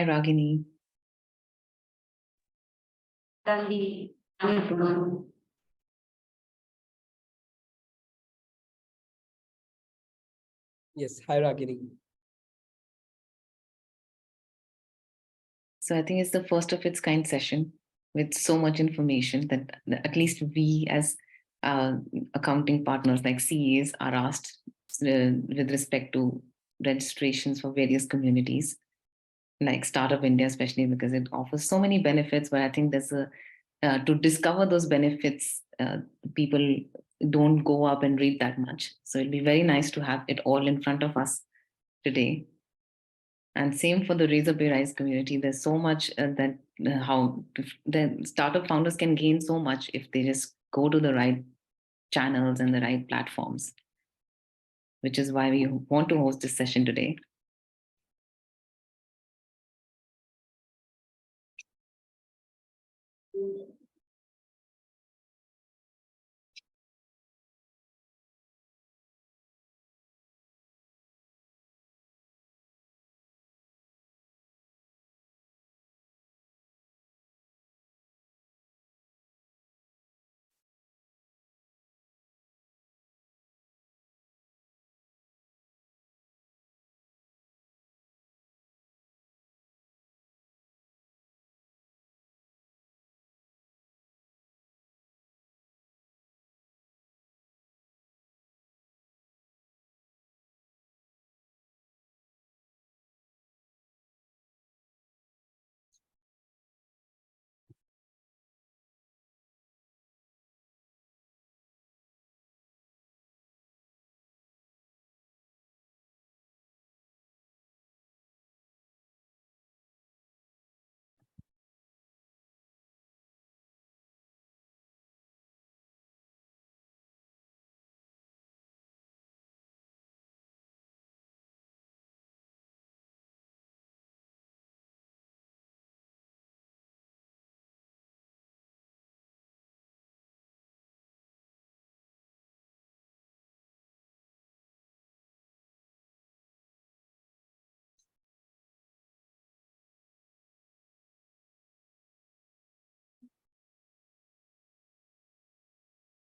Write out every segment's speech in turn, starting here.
Hi, Ragini. Tanvi, everyone. Yes, hi Ragini. So I think it's the first of its kind session with so much information that at least we as accounting partners like CAs are asked with respect to registrations for various communities like Startup India, especially because it offers so many benefits. But I think there's to discover those benefits, people don't go up and read that much. So it'll be very nice to have it all in front of us today. And same for the Razorpay Rize community. There's so much that how the startup founders can gain so much if they just go to the right channels and the right platforms, which is why we want to host this session today.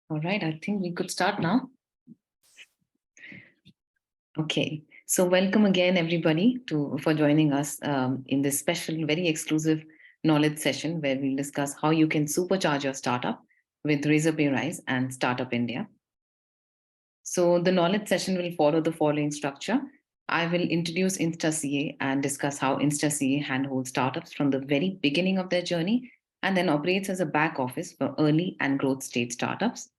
All right, I think we could start now. Okay, so welcome again, everybody, for joining us in this special, very exclusive knowledge session where we'll discuss how you can supercharge your startup with Razorpay Rize and Startup India. So the knowledge session will follow the following structure. I will introduce InstaCA and discuss how InstaCA handholds startups from the very beginning of their journey and then operates as a back office for early and growth stage startups.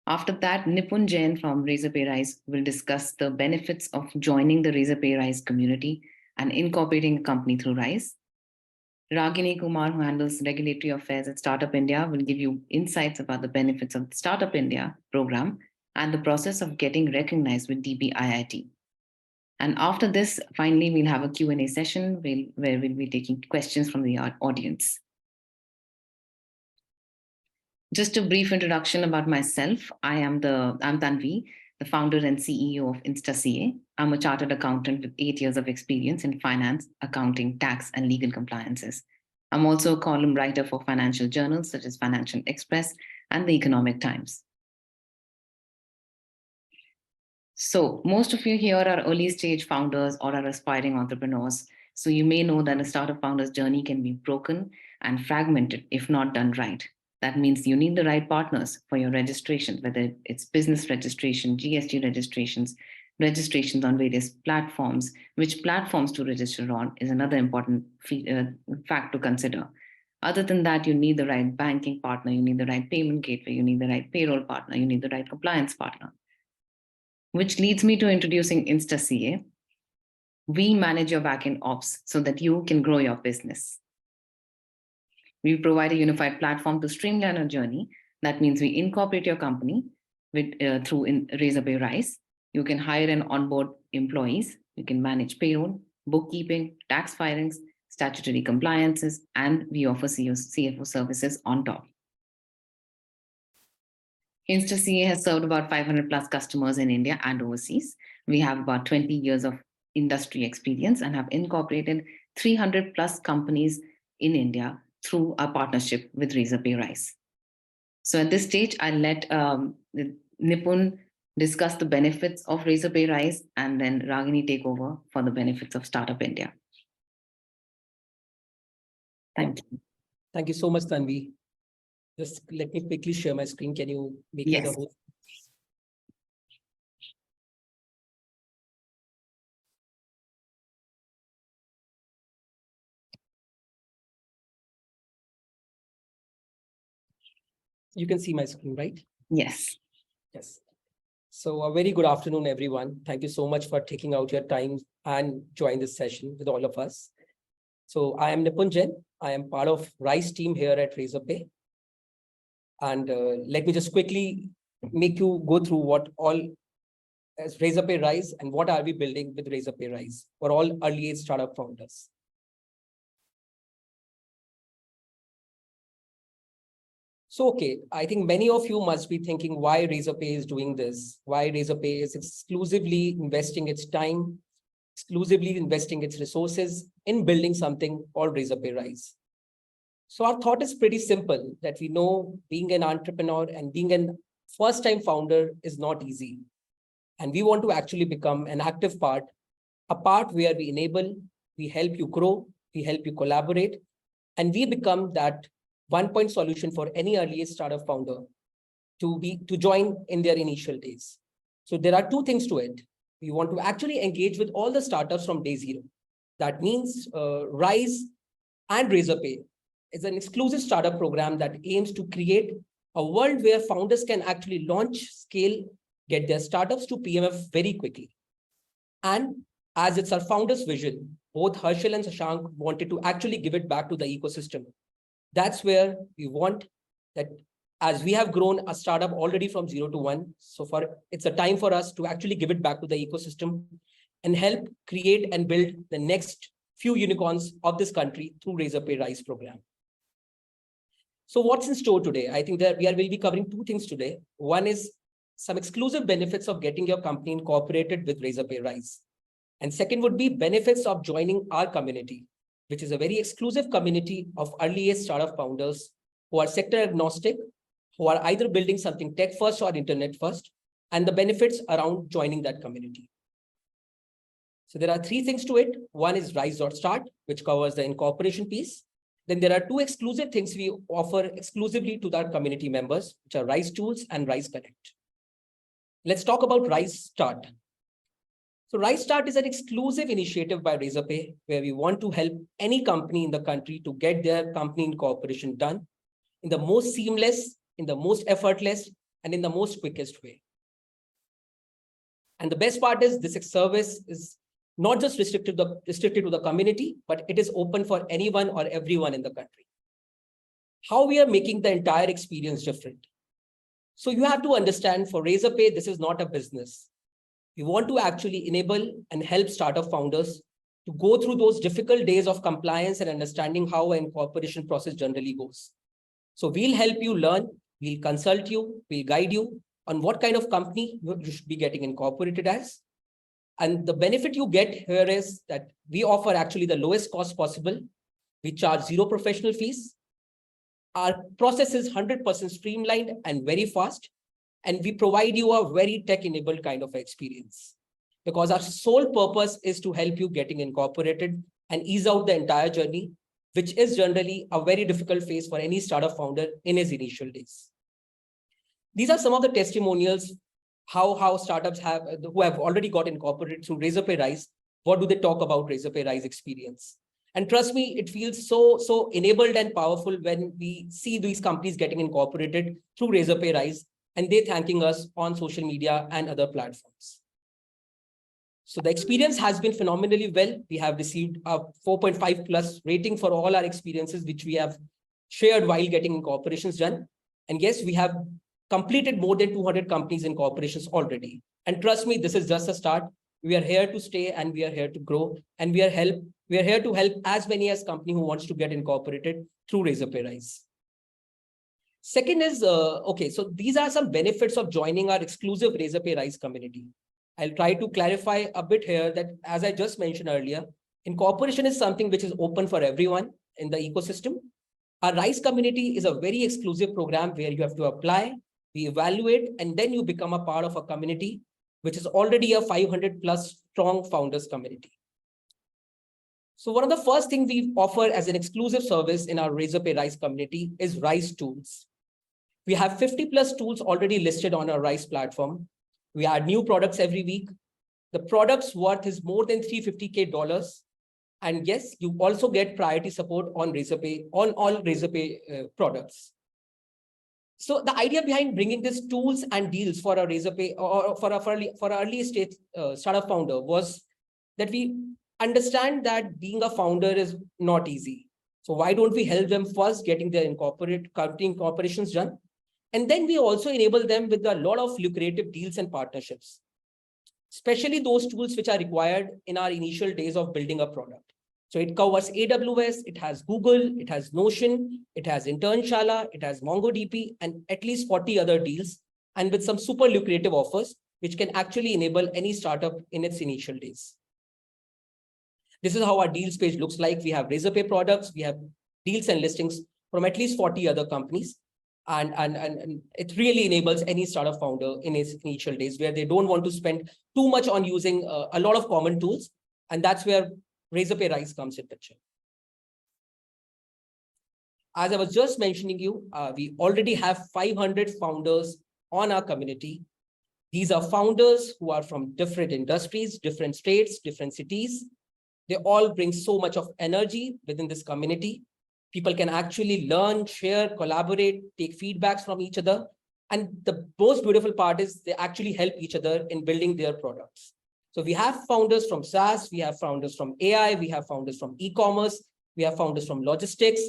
After that, Nipun Jain from Razorpay Rize will discuss the benefits of joining the Razorpay Rize community and incorporating a company through Rize. Ragini Kumar, who handles regulatory affairs at Startup India, will give you insights about the benefits of the Startup India program and the process of getting recognized with DPIIT. And after this, finally, we'll have a Q&A session where we'll be taking questions from the audience. Just a brief introduction about myself. I'm Tanvi, the founder and CEO of InstaCA. I'm a chartered accountant with 8 years of experience in finance, accounting, tax, and legal compliances. I'm also a column writer for financial journals such as Financial Express and the Economic Times. So most of you here are early stage founders or are aspiring entrepreneurs. So you may know that a startup founder's journey can be broken and fragmented if not done right. That means you need the right partners for your registration, whether it's business registration, GST registrations on various platforms. Which platforms to register on is another important fact to consider. Other than that, you need the right banking partner, you need the right payment gateway, you need the right payroll partner, you need the right compliance partner. Which leads me to introducing InstaCA. We manage your backend ops so that you can grow your business. We provide a unified platform to streamline your journey. That means we incorporate your company through Razorpay Rize. You can hire and onboard employees. You can manage payroll, bookkeeping, tax filings, statutory compliances, and we offer CFO services on top. InstaCA has served about 500 plus customers in India and overseas. We have about 20 years of industry experience and have incorporated 300 plus companies in India through our partnership with Razorpay Rize. So at this stage, I'll let Nipun discuss the benefits of Razorpay Rize, and then Ragini take over for the benefits of Startup India. Thank you. Thank you so much, Tanvi. Just let me quickly share my screen. Can you make it Yes. a whole? You can see my screen, right? Yes. Yes. So a very good afternoon, everyone. Thank you so much for taking out your time and join this session with all of us. So I am Nipun Jain. I am part of Rize team here at Razorpay. And let me just quickly make you go through what all is Razorpay Rize and what are we building with Razorpay Rize for all early age startup founders. So, okay, I think many of you must be thinking why Razorpay is doing this, why Razorpay is exclusively investing its time, exclusively investing its resources in building something called Razorpay Rize. So our thought is pretty simple, that we know being an entrepreneur and being a first-time founder is not easy. And we want to actually become an active part, a part where we enable, we help you grow, we help you collaborate, and we become that one-point solution for any early startup founder to join in their initial days. So there are two things to it. We want to actually engage with all the startups from day zero. That means Rize and Razorpay is an exclusive startup program that aims to create a world where founders can actually launch, scale, get their startups to PMF very quickly. And as it's our founders' vision, both Harshal and Shashank wanted to actually give it back to the ecosystem. That's where we want that, as we have grown a startup already from 0 to 1. So it's a time for us to actually give it back to the ecosystem and help create and build the next few unicorns of this country through Razorpay Rize program. So what's in store today? I think that will be covering two things today. One is some exclusive benefits of getting your company incorporated with Razorpay Rize. And second would be benefits of joining our community, which is a very exclusive community of early startup founders who are sector agnostic, who are either building something tech first or internet first, and the benefits around joining that community. So there are three things to it. One is Rize.start, which covers the incorporation piece. Then there are two exclusive things we offer exclusively to our community members, which are Rize Tools and Rize Connect. Let's talk about Rize.start. So Rize.start is an exclusive initiative by Razorpay, where we want to help any company in the country to get their company incorporation done in the most seamless, in the most effortless, and in the most quickest way. And the best part is this service is not just restricted to the community, but it is open for anyone or everyone in the country. How we are making the entire experience different. So you have to understand, for Razorpay, this is not a business. We want to actually enable and help startup founders to go through those difficult days of compliance and understanding how an incorporation process generally goes. So we'll help you learn, we'll consult you, we'll guide you on what kind of company you should be getting incorporated as. And the benefit you get here is that we offer actually the lowest cost possible. We charge zero professional fees. Our process is 100% streamlined and very fast. And we provide you a very tech-enabled kind of experience, because our sole purpose is to help you getting incorporated and ease out the entire journey, which is generally a very difficult phase for any startup founder in his initial days. These are some of the testimonials, how startups who have already got incorporated through Razorpay Rize. What do they talk about Razorpay Rize experience? And trust me, it feels so enabled and powerful when we see these companies getting incorporated through Razorpay Rize, and they thanking us on social media and other platforms. So the experience has been phenomenally well. We have received a 4.5 plus rating for all our experiences, which we have shared while getting incorporations done. And yes, we have completed more than 200 companies incorporations already. And trust me, this is just a start. We are here to stay and we are here to grow. And we are here to help as many as company who wants to get incorporated through Razorpay Rize. Second is, okay, so these are some benefits of joining our exclusive Razorpay Rize community. I'll try to clarify a bit here that, as I just mentioned earlier, Incorporation is something which is open for everyone in the ecosystem. Our Rise community is a very exclusive program where you have to apply, we evaluate, and then you become a part of a community, which is already a 500 plus strong founders community. So one of the first things we offer as an exclusive service in our Razorpay Rize community is Rize tools. We have 50 plus tools already listed on our Rize platform. We add new products every week. The product's worth is more than $350K. And yes, you also get priority support on Razorpay, on all Razorpay products. So the idea behind bringing these tools and deals for a Razorpay or for our early stage startup founder was that we understand that being a founder is not easy. So why don't we help them first getting their company incorporations done? And then we also enable them with a lot of lucrative deals and partnerships, especially those tools which are required in our initial days of building a product. So it covers AWS, it has Google, it has Notion, it has Internshala, it has MongoDB, and at least 40 other deals, and with some super lucrative offers, which can actually enable any startup in its initial days. This is how our deals page looks like. We have Razorpay products, we have deals and listings from at least 40 other companies. And it really enables any startup founder in its initial days where they don't want to spend too much on using a lot of common tools. And that's where Razorpay Rize comes in picture. As I was just mentioning you, we already have 500 founders on our community. These are founders who are from different industries, different states, different cities. They all bring so much of energy within this community. People can actually learn, share, collaborate, take feedbacks from each other. And the most beautiful part is they actually help each other in building their products. So we have founders from SaaS, we have founders from AI, we have founders from e-commerce, we have founders from logistics,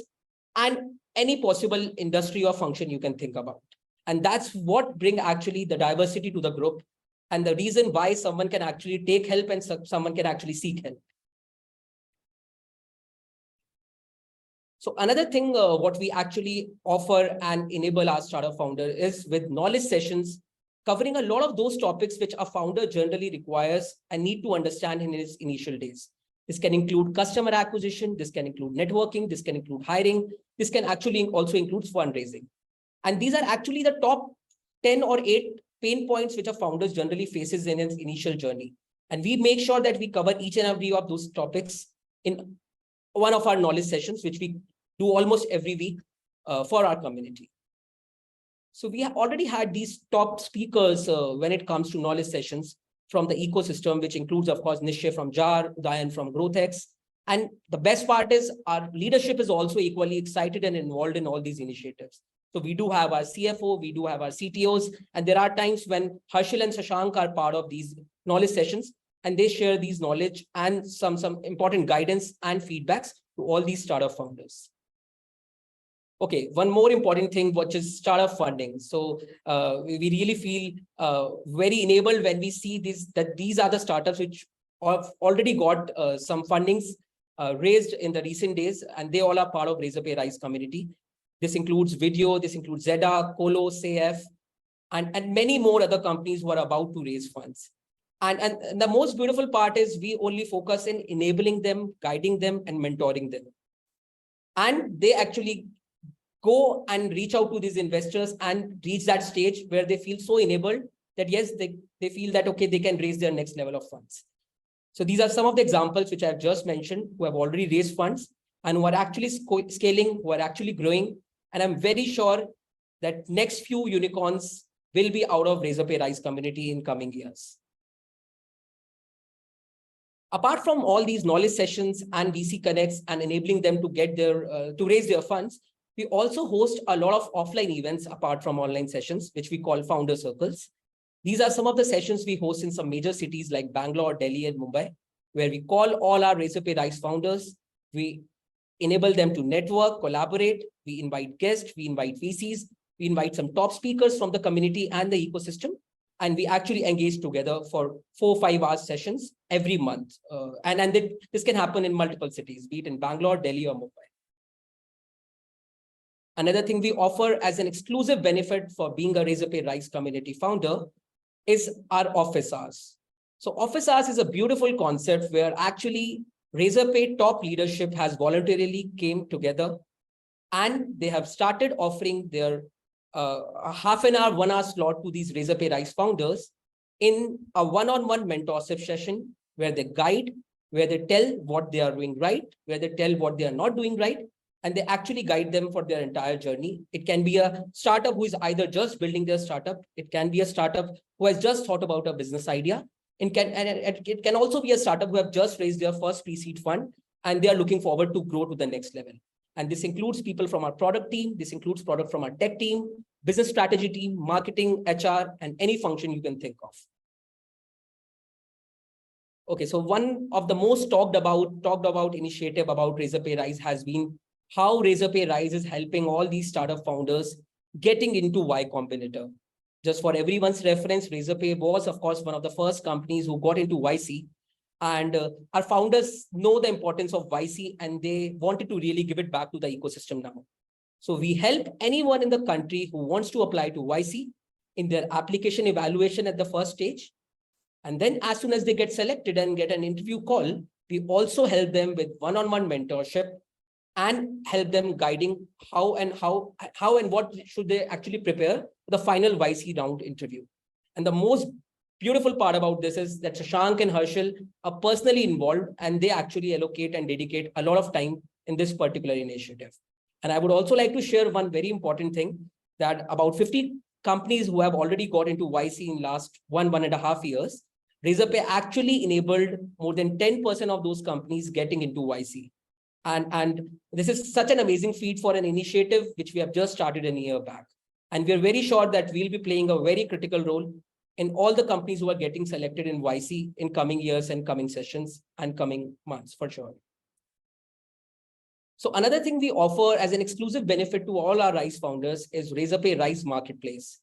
and any possible industry or function you can think about. And that's what brings actually the diversity to the group and the reason why someone can actually take help and someone can actually seek help. So another thing, what we actually offer and enable our startup founder is with knowledge sessions, covering a lot of those topics which a founder generally requires and need to understand in his initial days. This can include customer acquisition, this can include networking, this can include hiring, this can actually also include fundraising. And these are actually the top 10 or 8 pain points which a founder generally faces in his initial journey. And we make sure that we cover each and every of those topics in one of our knowledge sessions, which we do almost every week for our community. So we have already had these top speakers when it comes to knowledge sessions from the ecosystem, which includes, of course, Nishay from JAR, Udayan from GrowthX. And the best part is our leadership is also equally excited and involved in all these initiatives. So we do have our CFO, we do have our CTOs, and there are times when Harshil and Shashank are part of these knowledge sessions, and they share these knowledge and some important guidance and feedbacks to all these startup founders. Okay, one more important thing, which is startup funding. So we really feel very enabled when we see that these are the startups which have already got some fundings raised in the recent days, and they all are part of Razorpay Rize community. This includes Video, this includes Zeda, Colo, SAF, and many more other companies who are about to raise funds. And the most beautiful part is we only focus in enabling them, guiding them, and mentoring them. And they actually go and reach out to these investors and reach that stage where they feel so enabled that yes, they feel that, okay, they can raise their next level of funds. So these are some of the examples which I've just mentioned who have already raised funds and who are actually scaling, who are actually growing. And I'm very sure that next few unicorns will be out of Razorpay Rize community in coming years. Apart from all these knowledge sessions and VC connects and enabling them to get their to raise their funds, we also host a lot of offline events apart from online sessions, which we call founder circles. These are some of the sessions we host in some major cities like Bangalore, Delhi, and Mumbai, where we call all our Razorpay Rize founders. We enable them to network, collaborate. We invite guests, we invite VCs, we invite some top speakers from the community and the ecosystem. And we actually engage together for 4 or 5 hour sessions every month. This can happen in multiple cities, be it in Bangalore, Delhi, or Mumbai. Another thing we offer as an exclusive benefit for being a Razorpay Rize community founder is our office hours. So office hours is a beautiful concept where actually Razorpay top leadership has voluntarily came together and they have started offering their a half an hour, 1 hour slot to these Razorpay Rize founders in a one-on-one mentorship session where they guide, where they tell what they are doing right, where they tell what they are not doing right, and they actually guide them for their entire journey. It can be a startup who is either just building their startup. It can be a startup who has just thought about a business idea. It can also be a startup who have just raised their first pre-seed fund and they are looking forward to grow to the next level. And this includes people from our product team. This includes product from our tech team, business strategy team, marketing, HR, and any function you can think of. Okay, so one of the most talked about initiative about Razorpay Rize has been how Razorpay Rize is helping all these startup founders getting into Y Combinator. Just for everyone's reference, Razorpay was, of course, one of the first companies who got into YC. And our founders know the importance of YC and they wanted to really give it back to the ecosystem now. So we help anyone in the country who wants to apply to YC in their application evaluation at the first stage. And then as soon as they get selected and get an interview call, we also help them with one-on-one mentorship and help them guiding how and what should they actually prepare for the final YC round interview. And the most beautiful part about this is that Shashank and Harshal are personally involved and they actually allocate and dedicate a lot of time in this particular initiative. And I would also like to share one very important thing that about 50 companies who have already got into YC in last 1.5 years, Razorpay actually enabled more than 10% of those companies getting into YC. And this is such an amazing feat for an initiative which we have just started a year back. And we're very sure that we'll be playing a very critical role in all the companies who are getting selected in YC in coming years and coming sessions and coming months for sure. So another thing we offer as an exclusive benefit to all our Rize founders is Razorpay Rize Marketplace.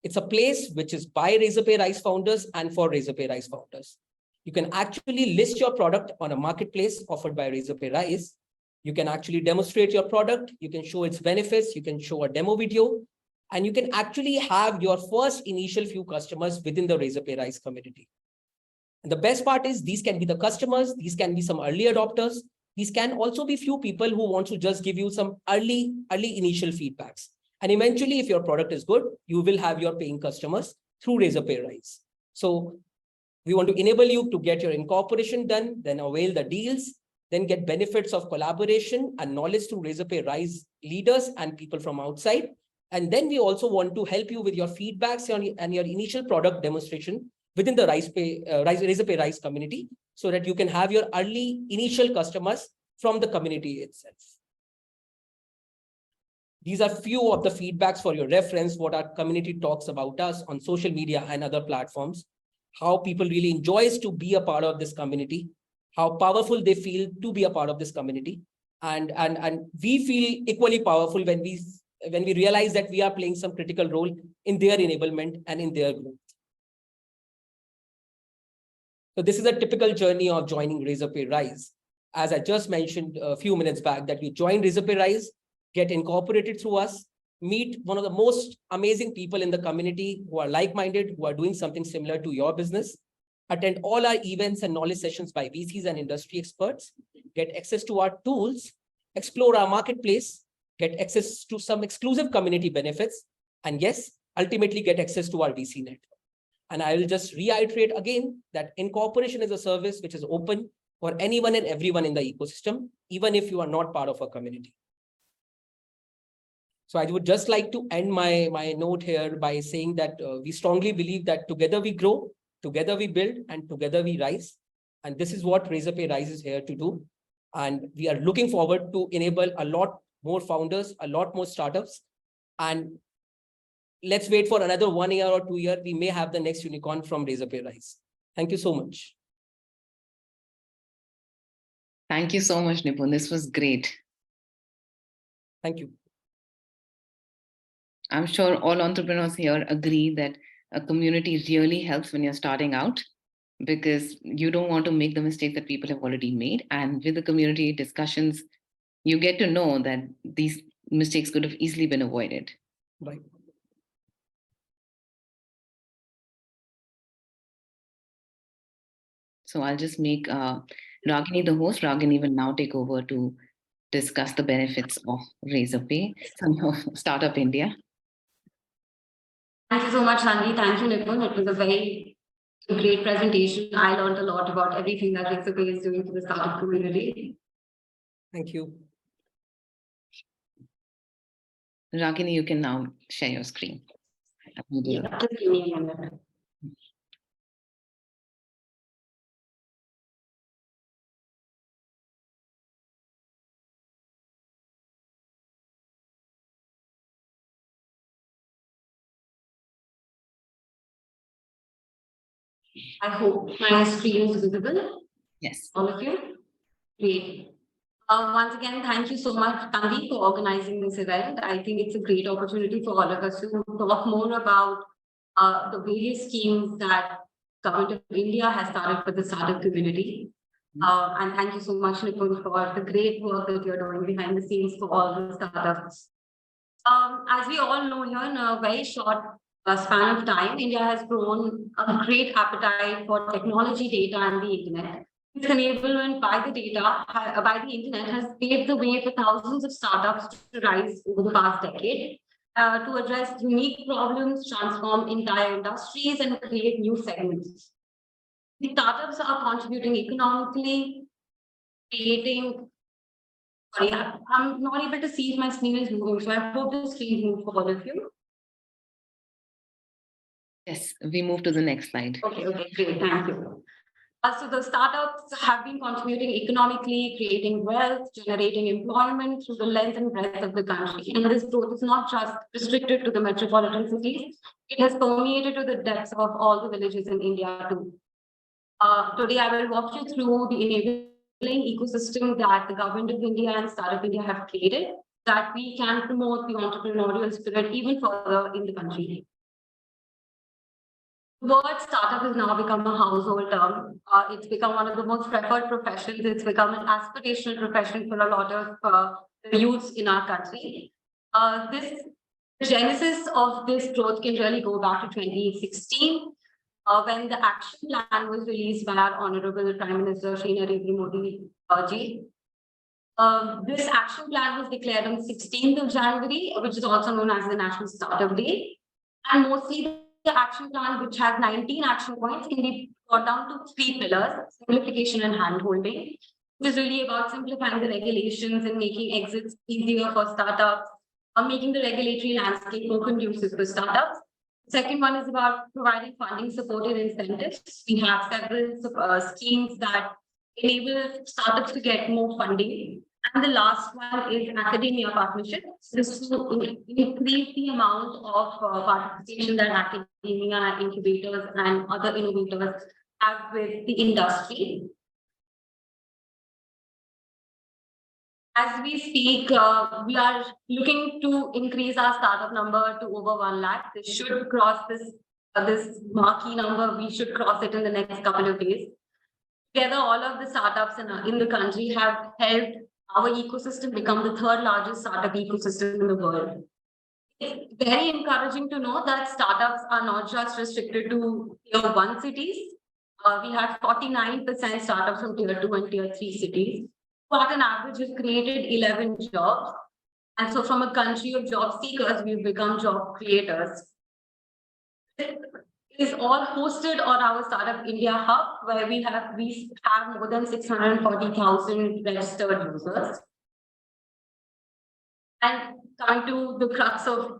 It's a place which is by Razorpay Rize founders and for Razorpay Rize founders. You can actually list your product on a marketplace offered by Razorpay Rize. You can actually demonstrate your product. You can show its benefits. You can show a demo video. And you can actually have your first initial few customers within the Razorpay Rize community. And the best part is these can be the customers. These can be some early adopters. These can also be few people who want to just give you some early initial feedbacks. And eventually, if your product is good, you will have your paying customers through Razorpay Rize. So we want to enable you to get your incorporation done, then avail the deals, then get benefits of collaboration and knowledge through Razorpay Rize leaders and people from outside. And then we also want to help you with your feedbacks and your initial product demonstration within the Razorpay Rize community so that you can have your early initial customers from the community itself. These are few of the feedbacks for your reference, what our community talks about us on social media and other platforms, how people really enjoys to be a part of this community, how powerful they feel to be a part of this community. And we feel equally powerful when we realize that we are playing some critical role in their enablement and in their growth. So this is a typical journey of joining Razorpay Rize. As I just mentioned a few minutes back, that you join Razorpay Rize, get incorporated through us, meet one of the most amazing people in the community who are like-minded, who are doing something similar to your business, attend all our events and knowledge sessions by VCs and industry experts, get access to our tools, explore our marketplace, get access to some exclusive community benefits, and yes, ultimately get access to our VC network. And I will just reiterate again that incorporation is a service which is open for anyone and everyone in the ecosystem, even if you are not part of a community. So I would just like to end my note here by saying that we strongly believe that together we grow, together we build, and together we rise. And this is what Razorpay Rize is here to do. And we are looking forward to enable a lot more founders, a lot more startups. And let's wait for another 1 year or 2 years. We may have the next unicorn from Razorpay Rize. Thank you so much. Thank you so much, Nipun. This was great. Thank you. I'm sure all entrepreneurs here agree that a community really helps when you're starting out, because you don't want to make the mistakes that people have already made. And with the community discussions, you get to know that these mistakes could have easily been avoided. Right. So I'll just make Ragini, the host, Ragini will now take over to discuss the benefits of Razorpay, Startup India. Thank you so much, Sandy. Thank you, Nipun. It was a very great presentation. I learned a lot about everything that Razorpay is doing for the startup community. Thank you. Ragini, you can now share your screen. Yeah, just give me a minute. I hope my screen is visible. Yes. All of you. Great. Once again, thank you so much, Tanvi, for organizing this event. I think it's a great opportunity for all of us to talk more about the various schemes that Government of India has started for the startup community. And thank you so much, Nipun, for the great work that you're doing behind the scenes for all the startups. As we all know here, in a very short span of time, India has grown a great appetite for technology, data, and the internet. This enablement by the data, by the internet, has paved the way for thousands of startups to rise over the past decade to address unique problems, transform entire industries, and create new segments. The startups are contributing economically, creating. Sorry, I'm not able to see if my screen is moving, so I hope the screen moves for all of you. Yes, we move to the next slide. Okay, great, thank you. So the startups have been contributing economically, creating wealth, generating employment through the length and breadth of the country. And this growth is not just restricted to the metropolitan cities, it has permeated to the depths of all the villages in India too. Today, I will walk you through the enabling ecosystem that the Government of India and Startup India have created, that we can promote the entrepreneurial spirit even further in the country. The word startup has now become a household term. It's become one of the most preferred professions. It's become an aspirational profession for a lot of the youths in our country. The genesis of this growth can really go back to 2016, when the action plan was released by our Honorable Prime Minister Shri Narendra Modi ji. This action plan was declared on 16th of January, which is also known as the National Startup Day. And mostly the action plan, which has 19 action points, can be brought down to 3 pillars: simplification and handholding, which is really about simplifying the regulations and making exits easier for startups, or making the regulatory landscape more conducive for startups. The second one is about providing funding support and incentives. We have several schemes that enable startups to get more funding. And the last one is academia partnership. This will increase the amount of participation that academia, incubators, and other innovators have with the industry. As we speak, we are looking to increase our startup number to over 1 lakh. This should cross this marquee number. We should cross it in the next couple of days. Together, all of the startups in the country have helped our ecosystem become the 3rd largest startup ecosystem in the world. It's very encouraging to know that startups are not just restricted to tier 1 cities. We have 49% startups from tier 2 and tier 3 cities, who at an average have created 11 jobs. And so from a country of job seekers, we've become job creators. It is all hosted on our Startup India Hub, where we have more than 640,000 registered users. And coming to the crux of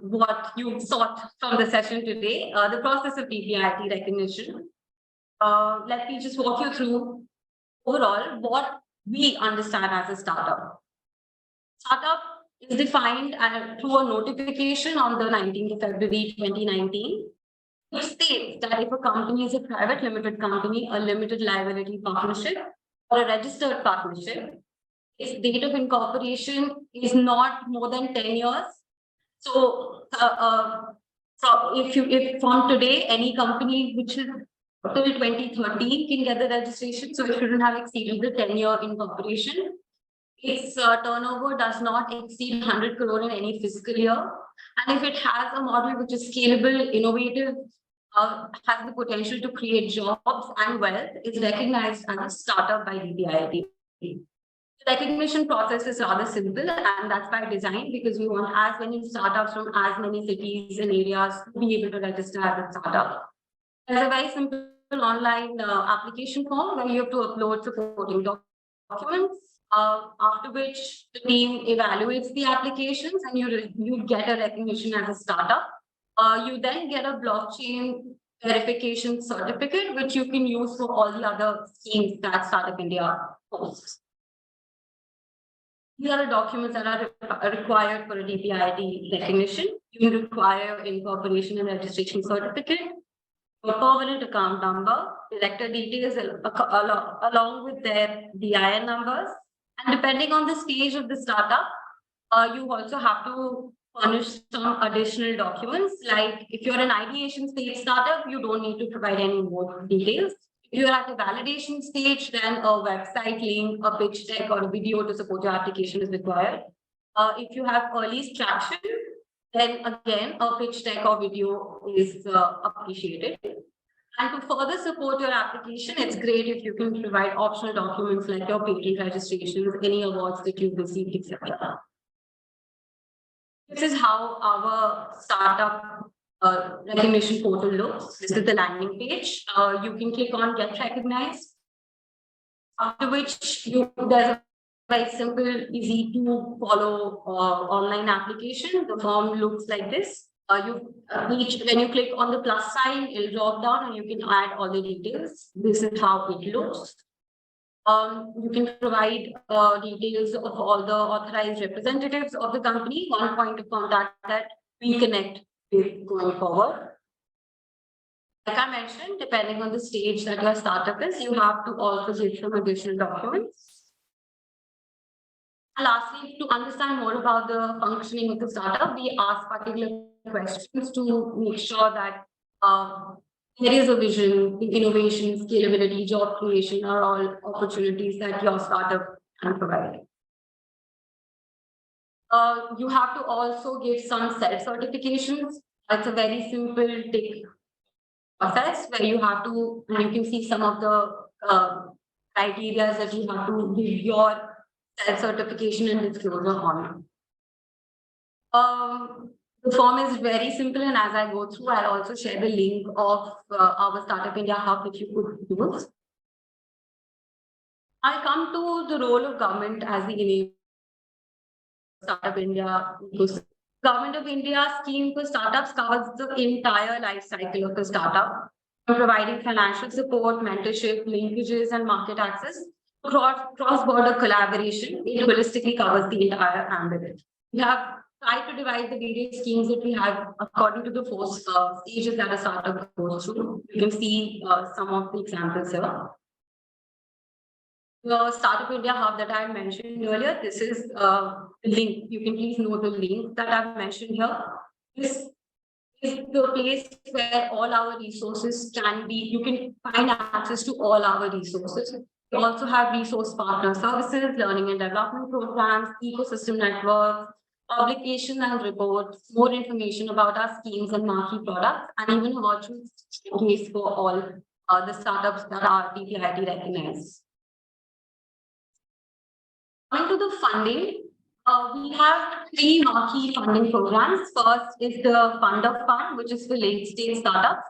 what you sought from the session today, the process of DPIIT recognition. Let me just walk you through overall what we understand as a startup. Startup is defined through a notification on the 19th of February 2019, which states that if a company is a private limited company, a limited liability partnership, or a registered partnership, its date of incorporation is not more than 10 years. So, if from today, any company which is till 2013 can get the registration, so it shouldn't have exceeded the 10-year incorporation. Its turnover does not exceed 100 crore in any fiscal year. And if it has a model which is scalable, innovative, has the potential to create jobs and wealth is recognized as a startup by DPIIT. The recognition process is rather simple, and that's by design, because we want as many startups from as many cities and areas to be able to register as a startup. There's a very simple online application form where you have to upload supporting documents, after which the team evaluates the applications and you get a recognition as a startup. You then get a blockchain verification certificate, which you can use for all the other schemes that Startup India hosts. These are the documents that are required for a DPIIT recognition. You require incorporation and registration certificate, a permanent account number, director details along with their DIN numbers. And depending on the stage of the startup, you also have to furnish some additional documents. Like if you're an ideation stage startup, you don't need to provide any more details. If you're at the validation stage, then a website link, a pitch deck, or a video to support your application is required. If you have early traction, then again, a pitch deck or video is appreciated. And to further support your application, it's great if you can provide optional documents like your patent registrations, any awards that you've received, etc. This is how our startup recognition portal looks. This is the landing page. You can click on Get Recognized, after which there's a very simple, easy to follow online application. The form looks like this. When you click on the plus sign, it'll drop down and you can add all the details. This is how it looks. You can provide details of all the authorized representatives of the company, one point of contact that we connect with going forward. Like I mentioned, depending on the stage that your startup is, you have to also give some additional documents. And lastly, to understand more about the functioning of the startup, we ask particular questions to make sure that there is a vision, innovation, scalability, job creation are all opportunities that your startup can provide. You have to also give some self-certifications. It's a very simple tick process where you have to, and you can see some of the criteria that you have to give your self-certification and disclosure on. The form is very simple, and as I go through, I'll also share the link of our Startup India Hub that you could use. I come to the role of government as the enabler Startup India ecosystem. Government of India scheme for startups covers the entire life cycle of a startup, from providing financial support, mentorship, linkages, and market access. Cross-border collaboration, it holistically covers the entire ambit. We have tried to divide the various schemes that we have according to the four stages that a startup goes through. You can see some of the examples here. The Startup India Hub that I mentioned earlier, this is the link. You can please note the link that I've mentioned here. This is the place where all our resources can be, you can find access to all our resources. We also have resource partner services, learning and development programs, ecosystem networks, publications and reports, more information about our schemes and marquee products, and even a virtual showcase for all the startups that are DPIIT recognized. Coming to the funding, we have three marquee funding programs. First is the Fund of Fund, which is for late-stage startups.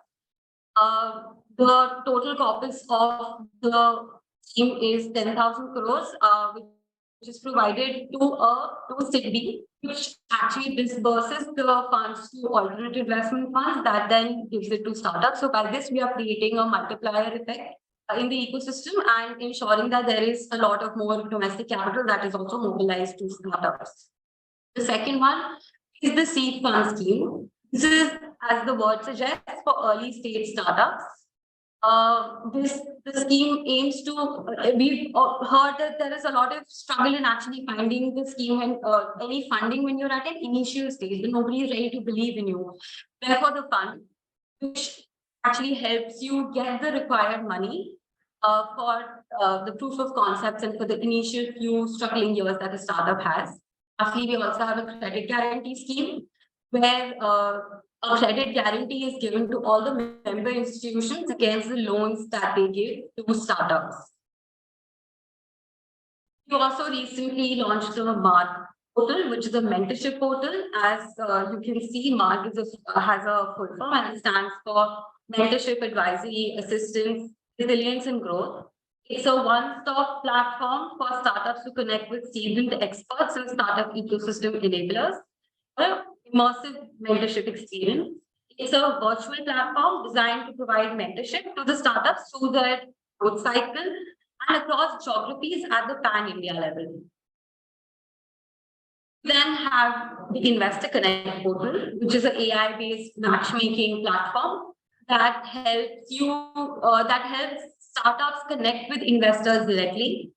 The total corpus of the scheme is 10,000 crores, which is provided to SIDBI, which actually disburses the funds to alternate investment funds that then gives it to startups. So by this, we are creating a multiplier effect in the ecosystem and ensuring that there is a lot of more domestic capital that is also mobilized to startups. The second one is the seed fund scheme. This is, as the word suggests, for early stage startups. The scheme aims to, we've heard that there is a lot of struggle in actually finding the scheme and any funding when you're at an initial stage, but nobody is ready to believe in you. Therefore, the fund, which actually helps you get the required money for the proof of concepts and for the initial few struggling years that a startup has. Lastly, we also have a credit guarantee scheme where a credit guarantee is given to all the member institutions against the loans that they give to startups. We also recently launched the MARK portal, which is a mentorship portal. As you can see, MARK has a full form and it stands for Mentorship, Advisory, Assistance, Resilience and Growth. It's a one-stop platform for startups to connect with seasoned experts and startup ecosystem enablers for an immersive mentorship experience. It's a virtual platform designed to provide mentorship to the startups through their growth cycle and across geographies at the pan-India level. We then have the Investor Connect portal, which is an AI-based matchmaking platform that helps startups connect with investors directly.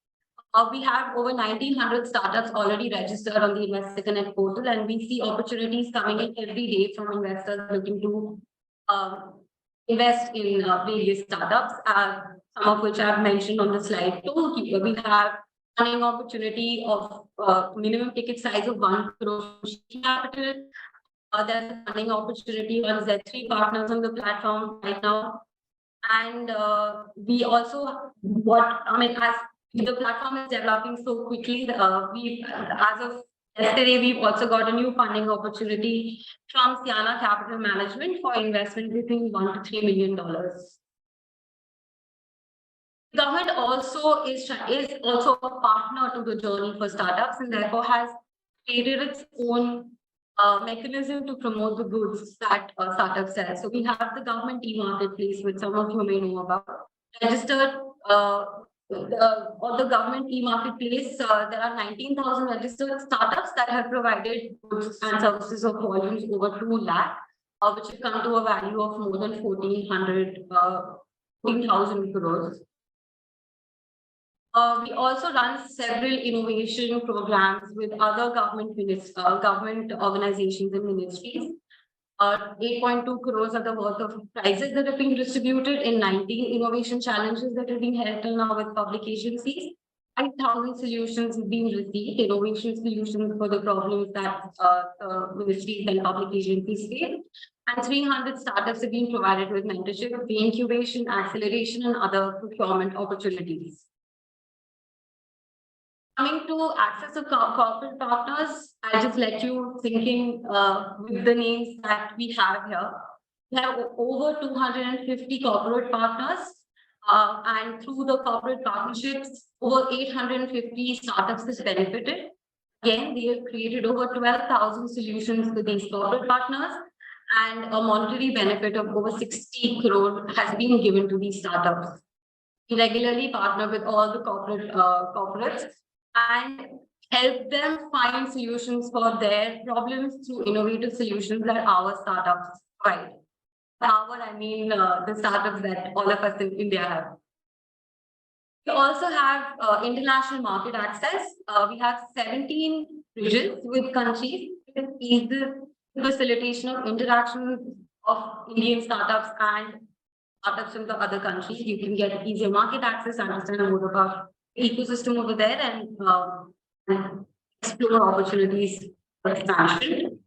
We have over 1,900 startups already registered on the Investor Connect portal, and we see opportunities coming in every day from investors looking to invest in various startups, some of which I've mentioned on the slide too. We have funding opportunity of minimum ticket size of 1 crore capital. There's a funding opportunity on Z3 partners on the platform right now. And we also, as the platform is developing so quickly, as of yesterday, we've also got a new funding opportunity from Siana Capital Management for investment between $1 to $3 million. Government also is also a partner to the journey for startups and therefore has created its own mechanism to promote the goods that startups sell. So we have the government e-marketplace, which some of you may know about. Registered on the government e-marketplace, there are 19,000 registered startups that have provided goods and services of volumes over 2 lakh, which have come to a value of more than 14,000 crores. We also run several innovation programs with other government organizations and ministries. 8.2 crores are the worth of prizes that have been distributed in 19 innovation challenges that have been held till now with public agencies. 5,000 solutions have been received, innovation solutions for the problems that ministries and public agencies face. And 300 startups have been provided with mentorship, incubation, acceleration, and other procurement opportunities. Coming to access to corporate partners, I'll just let you thinking with the names that we have here. We have over 250 corporate partners, and through the corporate partnerships, over 850 startups has benefited. Again, they have created over 12,000 solutions for these corporate partners, and a monetary benefit of over 60 crore has been given to these startups. We regularly partner with all the corporates and help them find solutions for their problems through innovative solutions that our startups provide. I mean the startups that all of us in India have. We also have international market access. We have 17 regions with countries with easy facilitation of interaction of Indian startups and startups from the other countries. You can get easier market access, understand more about the ecosystem over there, and explore opportunities for expansion.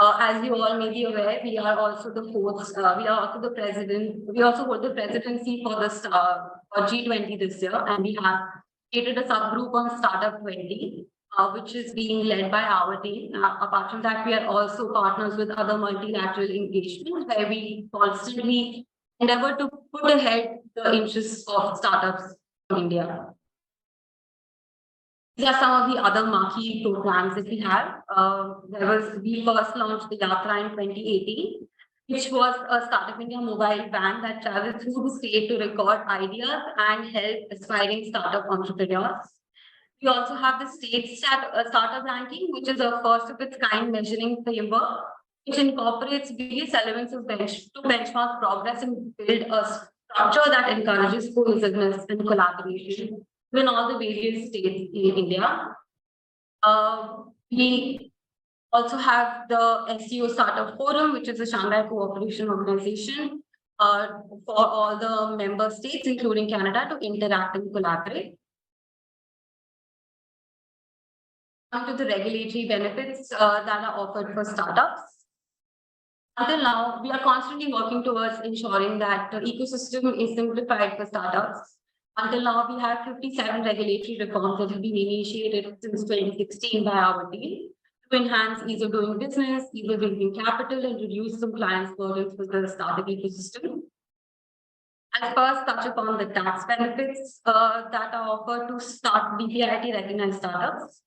As you all may be aware, we are also the fourth. We are also the president. We also hold the presidency for the for G20 this year, and we have created a subgroup on Startup 20, which is being led by our team. Apart from that, we are also partners with other multilateral engagements where we constantly endeavor to put ahead the interests of startups in India. These are some of the other marquee programs that we have. We first launched the Yatra in 2018, which was a Startup India mobile van that traveled through the state to record ideas and help aspiring startup entrepreneurs. We also have the state startup ranking, which is a first of its kind measuring framework, which incorporates various elements of to benchmark progress and build a structure that encourages cohesiveness and collaboration in all the various states in India. We also have the SEO Startup Forum, which is a Shanghai Cooperation Organization for all the member states, including Canada, to interact and collaborate. Come to the regulatory benefits that are offered for startups. Until now, we are constantly working towards ensuring that the ecosystem is simplified for startups. Until now, we have 57 regulatory reforms that have been initiated since 2016 by our team to enhance ease of doing business, ease of raising capital, and reduce compliance burdens for the startup ecosystem. I'll first touch upon the tax benefits that are offered to start DPIIT recognized startups.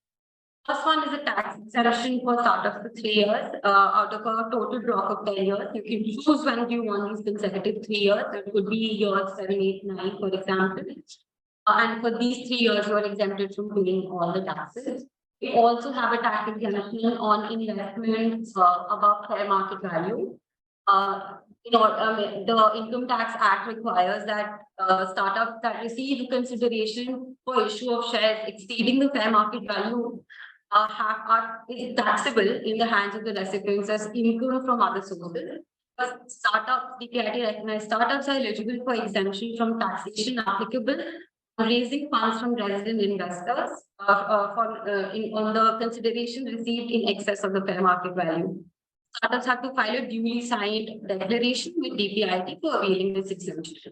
First one is a tax exemption for startups for 3 years out of a total block of 10 years. You can choose when you want these consecutive 3 years. It could be years 7, 8, 9, for example. And for these 3 years, you are exempted from paying all the taxes. We also have a tax exemption on investments above fair market value. The Income Tax Act requires that startups that receive consideration for issue of shares exceeding the fair market value is taxable in the hands of the recipients as income from other sources. But startups, DPIIT recognized startups are eligible for exemption from taxation applicable on raising funds from resident investors on the consideration received in excess of the fair market value. Startups have to file a duly signed declaration with DPIIT for availing this exemption.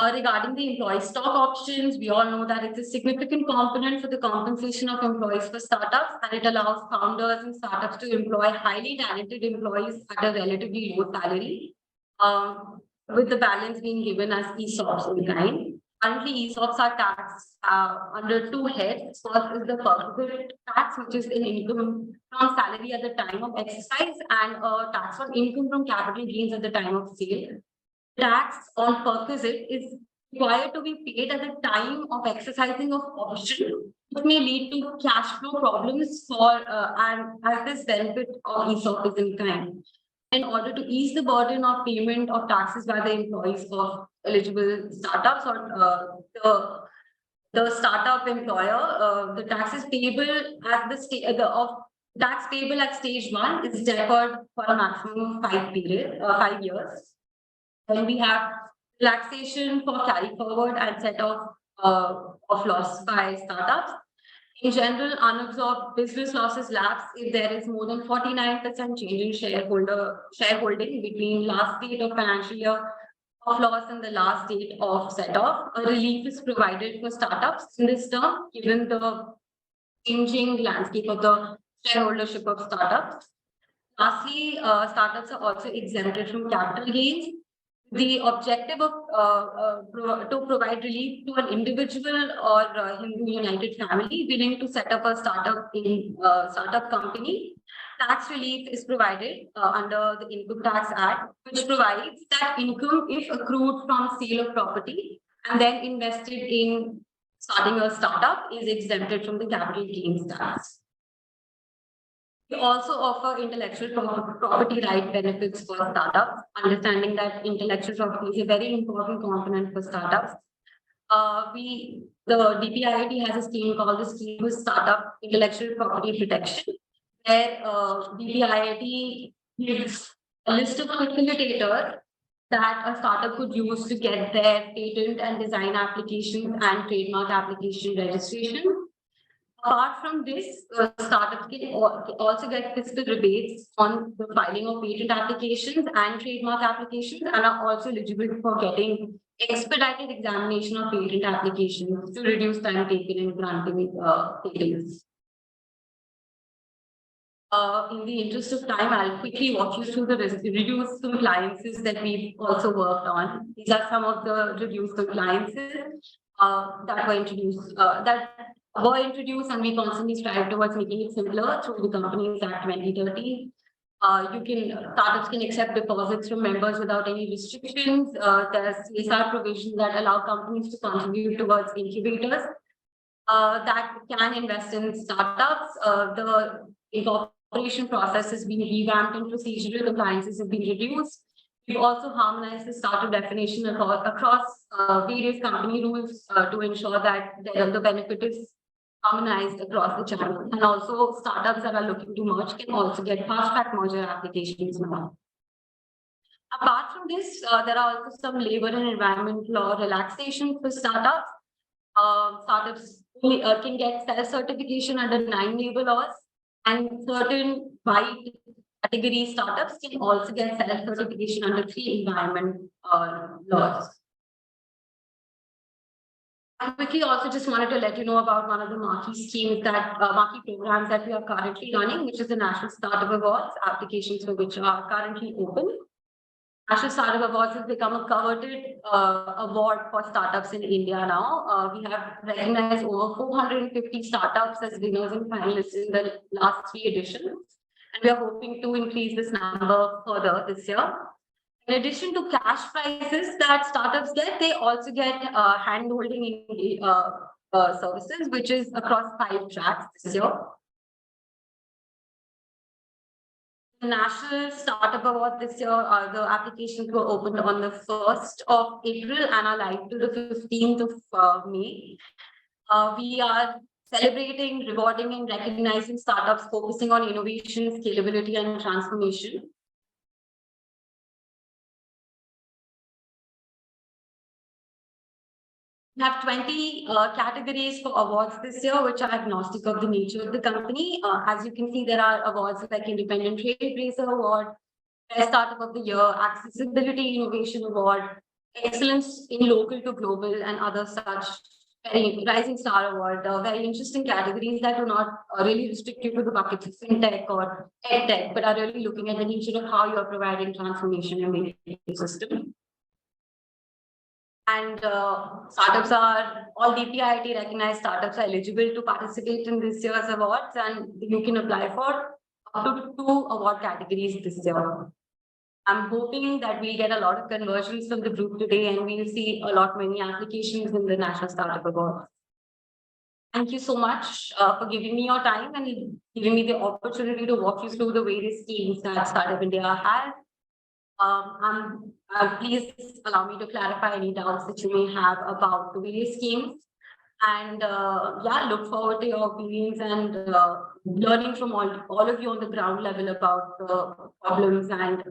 Regarding the employee stock options, we all know that it's a significant component for the compensation of employees for startups, and it allows founders and startups to employ highly talented employees at a relatively low salary, with the balance being given as ESOPs in kind. Currently, ESOPs are taxed under 2 heads. First is the perquisite tax, which is an income from salary at the time of exercise, and a tax on income from capital gains at the time of sale. Tax on perquisite is required to be paid at the time of exercising of option, which may lead to cash flow problems and as this benefit of ESOP is in kind. In order to ease the burden of payment of taxes by the employees of eligible startups or the startup employer, the taxes payable at tax payable at stage 1 is deferred for a maximum of 5 years. Then we have relaxation for carry forward and set off of loss by startups. In general, unabsorbed business losses lapse if there is more than 49% change in shareholding between last date of financial year of loss and the last date of set off. A relief is provided for startups in this term, given the changing landscape of the shareholdership of startups. Lastly, startups are also exempted from capital gains. The objective of to provide relief to an individual or Hindu United family willing to set up a startup company. Tax relief is provided under the Income Tax Act, which provides that income, if accrued from sale of property and then invested in starting a startup, is exempted from the capital gains tax. We also offer intellectual property right benefits for startups, understanding that intellectual property is a very important component for startups. The DPIIT has a scheme called the Scheme for Startup Intellectual Property Protection, where DPIIT gives a list of facilitators that a startup could use to get their patent and design applications and trademark application registration. Apart from this, startups can also get fiscal rebates on the filing of patent applications and trademark applications, and are also eligible for getting expedited examination of patent applications to reduce time taken in granting patents. In the interest of time, I'll quickly walk you through the reduced compliances that we've also worked on. These are some of the reduced compliances that were introduced, and we constantly strive towards making it simpler through the Companies Act 2030. Startups can accept deposits from members without any restrictions. There's CSR provisions that allow companies to contribute towards incubators that can invest in startups. The incorporation process has been revamped and procedural compliances have been reduced. We've also harmonized the startup definition across various company rules to ensure that the benefit is harmonized across the channel. And also startups that are looking to merge can also get fast-track merger applications now. Apart from this, there are also some labor and environment law relaxations for startups. Startups can get self-certification under 9 labor laws, and certain white category startups can also get self-certification under 3 environment laws. I quickly also just wanted to let you know about one of the marquee schemes that marquee programs that we are currently running, which is the National Startup Awards, applications for which are currently open. National Startup Awards has become a coveted award for startups in India now. We have recognized over 450 startups as winners and finalists in the last 3 editions. And we are hoping to increase this number further this year. In addition to cash prizes that startups get, they also get hand-holding services, which is across 5 tracks this year. The National Startup Award this year, the applications were opened on the 1st of April and are live to the 15th of May. We are celebrating, rewarding, and recognizing startups focusing on innovation, scalability, and transformation. We have 20 categories for awards this year, which are agnostic of the nature of the company. As you can see, there are awards like Independent Trade Razor Award, Best Startup of the Year, Accessibility Innovation Award, Excellence in Local to Global, and other such very Rising Star Award. Very interesting categories that are not really restricted to the buckets of fintech or edtech, but are really looking at the nature of how you are providing transformation in the ecosystem. And startups are, all DPIIT recognized startups are eligible to participate in this year's awards, and you can apply for up to 2 award categories this year. I'm hoping that we'll get a lot of conversions from the group today, and we'll see a lot many applications in the National Startup Award. Thank you so much for giving me your time and giving me the opportunity to walk you through the various schemes that Startup India has. Please allow me to clarify any doubts that you may have about the various schemes. And yeah, look forward to your opinions and learning from all of you on the ground level about the problems and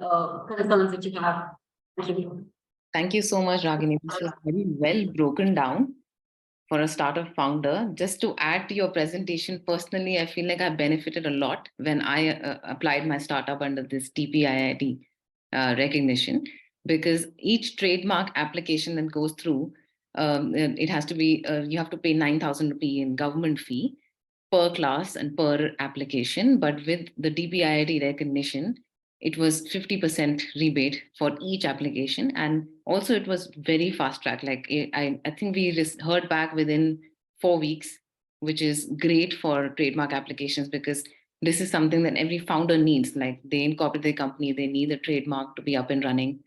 concerns that you have. Thank you. Thank you so much, Ragini. This was very well broken down for a startup founder. Just to add to your presentation, personally, I feel like I benefited a lot when I applied my startup under this DPIIT recognition, because each trademark application that goes through, it has to be, you have to pay 9,000 rupee in government fee per class and per application. But with the DPIIT recognition, it was 50% rebate for each application. And also it was very fast track. Like I think we just heard back within 4 weeks, which is great for trademark applications, because this is something that every founder needs. Like they incorporate their company, they need a trademark to be up and running.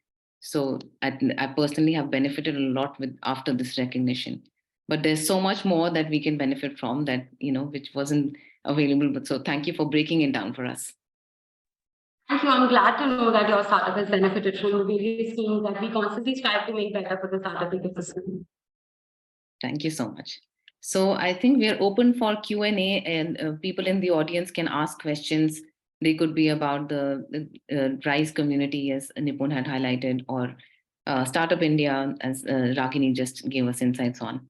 So I personally have benefited a lot with after this recognition. But there's so much more that we can benefit from that, which wasn't available. But so thank you for breaking it down for us. Thank you. I'm glad to know that your startup has benefited from the various schemes that we constantly strive to make better for the startup ecosystem. Thank you so much. So I think we are open for Q&A, and people in the audience can ask questions. They could be about the Rize community, as Nipun had highlighted, or Startup India, as Ragini just gave us insights on.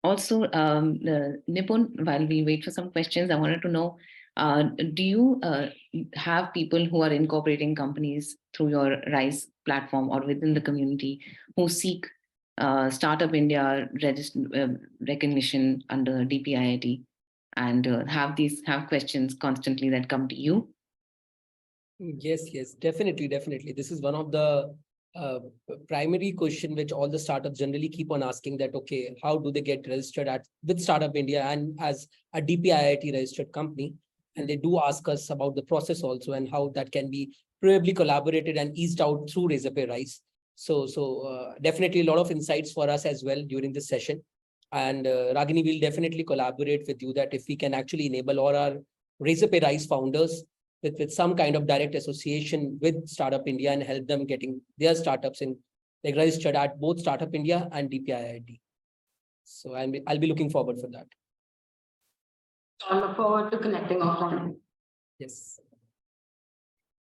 Also, Nipun, while we wait for some questions, I wanted to know, do you have people who are incorporating companies through your Rize platform or within the community who seek Startup India recognition under DPIIT and have questions constantly that come to you? Yes, definitely. This is one of the primary question which all the startups generally keep on asking, that okay, how do they get registered with Startup India and as a DPIIT registered company? And they do ask us about the process also and how that can be probably collaborated and eased out through Razorpay Rize. So definitely a lot of insights for us as well during this session. And Ragini will definitely collaborate with you that if we can actually enable all our Razorpay Rize founders with some kind of direct association with Startup India and help them getting their startups in like registered at both Startup India and DPIIT. So I'll be looking forward for that. I look forward to connecting offline. Yes.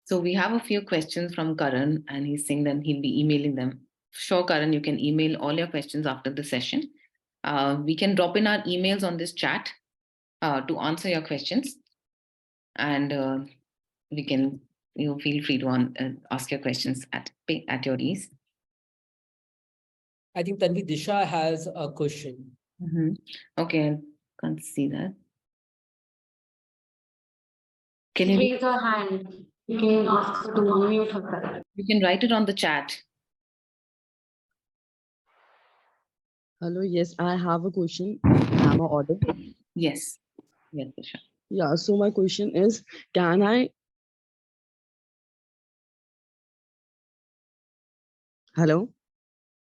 So we have a few questions from Karan, and he's saying that he'll be emailing them. Sure, Karan, you can email all your questions after the session. We can drop in our emails on this chat to answer your questions, and we can, feel free to ask your questions at your ease. I think Tanvi Disha has a question. Okay, I can't see that. Can you Raise her hand. You can ask her to unmute herself. You can write it on the chat. Hello, yes, I have a question. Am I audible? Yes. Yes, Disha. Yeah, so my question is, can I? Hello?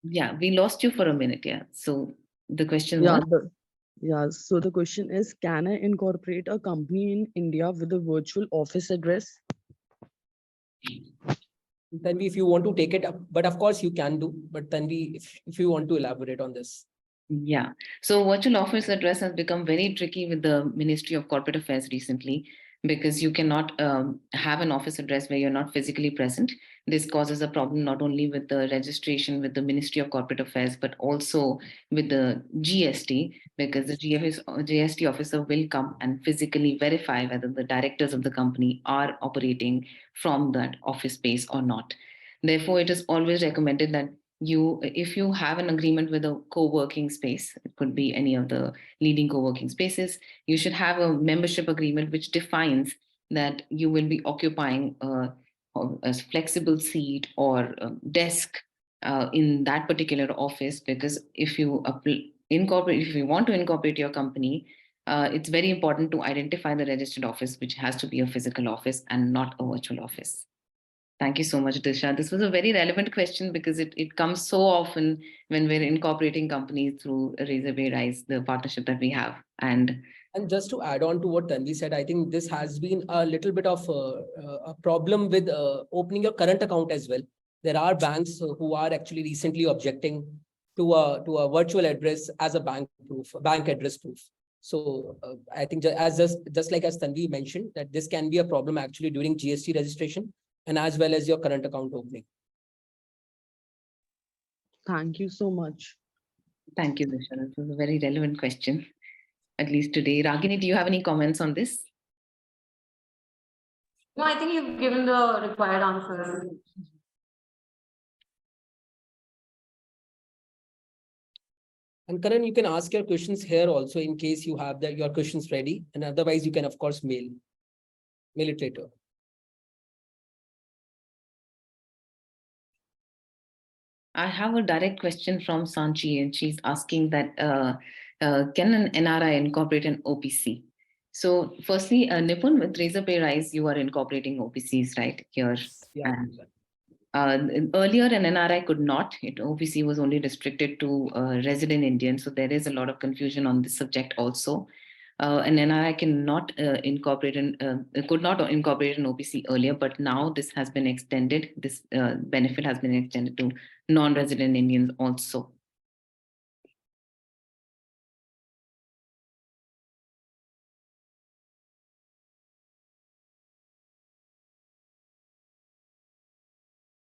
Yeah, we lost you for a minute. Yeah. So the question Yeah, was. so the question is, can I incorporate a company in India with a virtual office address? Tanvi, if you want to take it up, but of course you can do, but Tanvi, if you want to elaborate on this. Yeah. So virtual office address has become very tricky with the Ministry of Corporate Affairs recently because you cannot have an office address where you're not physically present. This causes a problem not only with the registration with the Ministry of Corporate Affairs, but also with the GST, because the GST officer will come and physically verify whether the directors of the company are operating from that office space or not. Therefore, it is always recommended that if you have an agreement with a co-working space, it could be any of the leading co-working spaces, you should have a membership agreement which defines that you will be occupying a flexible seat or desk in that particular office, because if you want to incorporate your company, it's very important to identify the registered office, which has to be a physical office and not a virtual office. Thank you so much, Disha. This was a very relevant question because it comes so often when we're incorporating companies through Razorpay Rize, the partnership that we have. And just to add on to what Tanvi said, I think this has been a little bit of a problem with opening your current account as well. There are banks who are actually recently objecting to a virtual address as a bank address proof. So I think just like as Tanvi mentioned, that this can be a problem actually during GST registration and as well as your current account opening. Thank you so much. thank you, Disha. This was a very relevant question, at least today. Ragini, do you have any comments on this? No, I think you've given the required answers. And Karan, you can ask your questions here also in case you have your questions ready. And otherwise, you can, of course, mail it later. I have a direct question from Sanchi, and she's asking that can an NRI incorporate an OPC? So firstly, Nipun, with Razorpay Rize, you are incorporating OPCs right here. Yeah. And earlier, an NRI could not. OPC was only restricted to resident Indians. So there is a lot of confusion on this subject also. An NRI cannot could not incorporate an OPC earlier, but now this has been extended. This benefit has been extended to non-resident Indians also.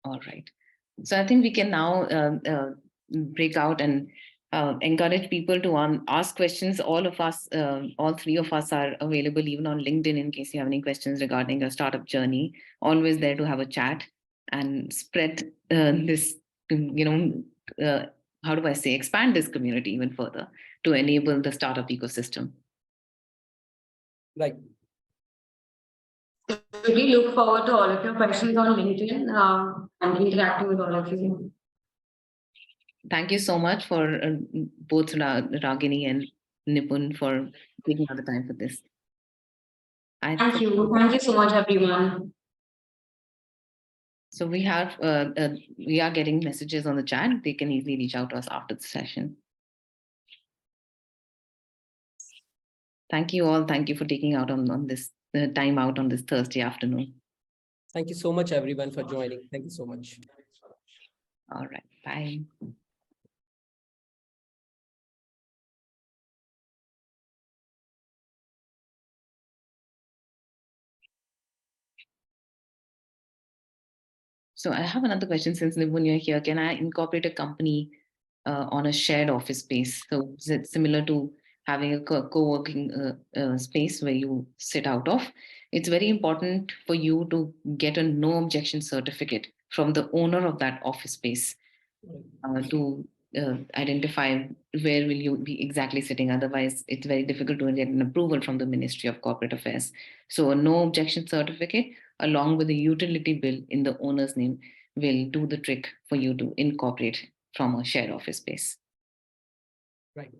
All right. So I think we can now break out and encourage people to ask questions. All three of us are available even on LinkedIn in case you have any questions regarding your startup journey. Always there to have a chat and spread this, how do I say, expand this community even further to enable the startup ecosystem. Right. We look forward to all of your questions on LinkedIn and interacting with all of you. Thank you so much for both Ragini and Nipun for taking out the time for this. Thank you. Thank you so much, everyone. So we are getting messages on the chat. They can easily reach out to us after the session. Thank you all. Thank you for taking out on this time out on this Thursday afternoon. Thank you so much, everyone, for joining. Thank you so much. All right. Bye. So I have another question since Nibun, you're here. Can I incorporate a company on a shared office space? So is it similar to having a co-working space where you sit out of? It's very important for you to get a no objection certificate from the owner of that office space to identify where will you be exactly sitting. Otherwise, it's very difficult to get an approval from the Ministry of Corporate Affairs. So a no objection certificate along with a utility bill in the owner's name will do the trick for you to incorporate from a shared office space. Right.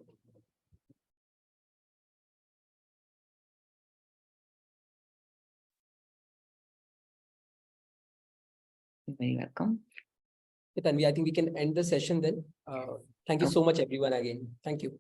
You're very welcome. Tanvi, I think we can end the session then. Thank you Okay. so much, everyone, again. Thank you.